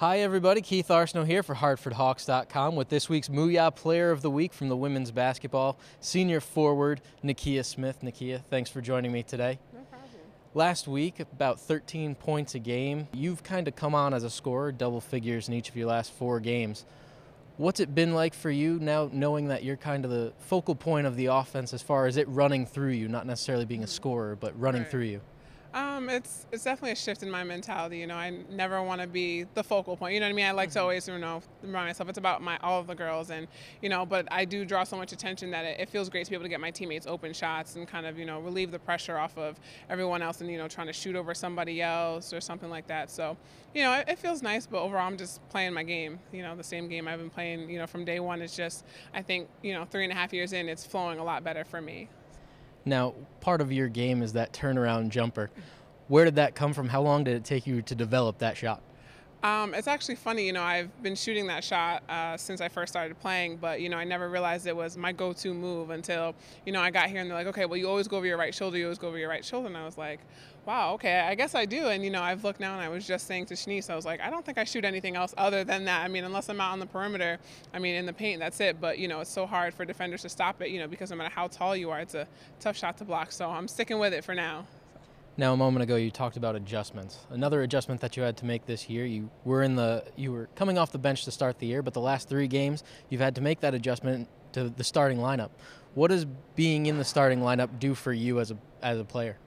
Hi everybody, Keith Arsenault here for HartfordHawks.com with this week's Mooyah Player of the Week from the women's basketball, senior forward Nikkia Smith. Nikkia, thanks for joining me today. No problem. Last week, about 13 points a game. You've kind of come on as a scorer, double figures in each of your last 4 games. What's it been like for you now knowing that you're kind of the focal point of the offense as far as it running through you, not necessarily being a scorer, but running through you? It's definitely a shift in my mentality. You know, I never want to be the focal point. You know what I mean? I like to always, remind myself it's about all of the girls, and but I do draw so much attention that it feels great to be able to get my teammates open shots and kind of relieve the pressure off of everyone else, and trying to shoot over somebody else or something like that. So it feels nice, but overall I'm just playing my game. The same game I've been playing. From day one. It's just I think 3.5 years in, it's flowing a lot better for me. Now, part of your game is that turnaround jumper. Where did that come from? How long did it take you to develop that shot? It's actually funny, I've been shooting that shot since I first started playing, but, I never realized it was my go-to move until, I got here and they're like, okay, well, you always go over your right shoulder, and I was like, wow, okay, I guess I do, and, I've looked now and I was just saying to Shanice, I was like, I don't think I shoot anything else other than that. I mean, unless I'm out on the perimeter, in the paint, that's it, but, it's so hard for defenders to stop it, because no matter how tall you are, it's a tough shot to block, so I'm sticking with it for now. Now, a moment ago, you talked about adjustments. Another adjustment that you had to make this year, you were coming off the bench to start the year, but the last 3 games, you've had to make that adjustment to the starting lineup. What does being in the starting lineup do for you as a player?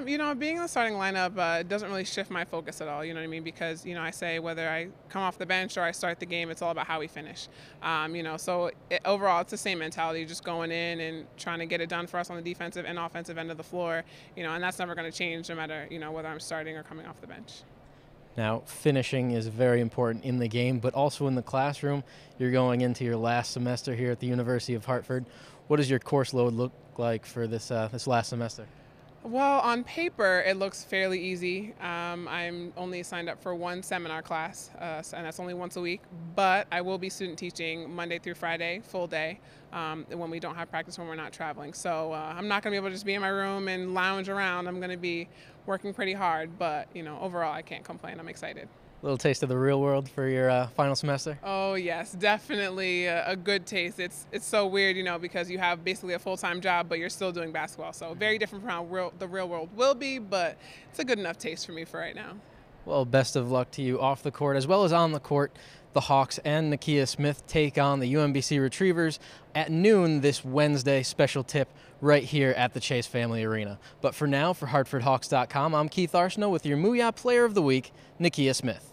Being in the starting lineup doesn't really shift my focus at all, you know what I mean? Because, I say whether I come off the bench or I start the game, it's all about how we finish. So overall, it's the same mentality, just going in and trying to get it done for us on the defensive and offensive end of the floor, and that's never going to change no matter, whether I'm starting or coming off the bench. Now, finishing is very important in the game, but also in the classroom. You're going into your last semester here at the University of Hartford. What does your course load look like for this last semester? Well, on paper, it looks fairly easy. I'm only signed up for 1 seminar class, and that's only once a week. But I will be student teaching Monday through Friday, full day, when we don't have practice, when we're not traveling. So I'm not going to be able to just be in my room and lounge around. I'm going to be working pretty hard. But, overall, I can't complain. I'm excited. Little taste of the real world for your final semester? Oh, yes, definitely a good taste. It's so weird, because you have basically a full-time job, but you're still doing basketball. So very different from how the real world will be, but it's a good enough taste for me for right now. Well, best of luck to you off the court as well as on the court. The Hawks and Nikkia Smith take on the UMBC Retrievers at noon this Wednesday. Special tip right here at the Chase Family Arena. But for now, for HartfordHawks.com, I'm Keith Arsenault with your Mooyah Player of the Week, Nikkia Smith.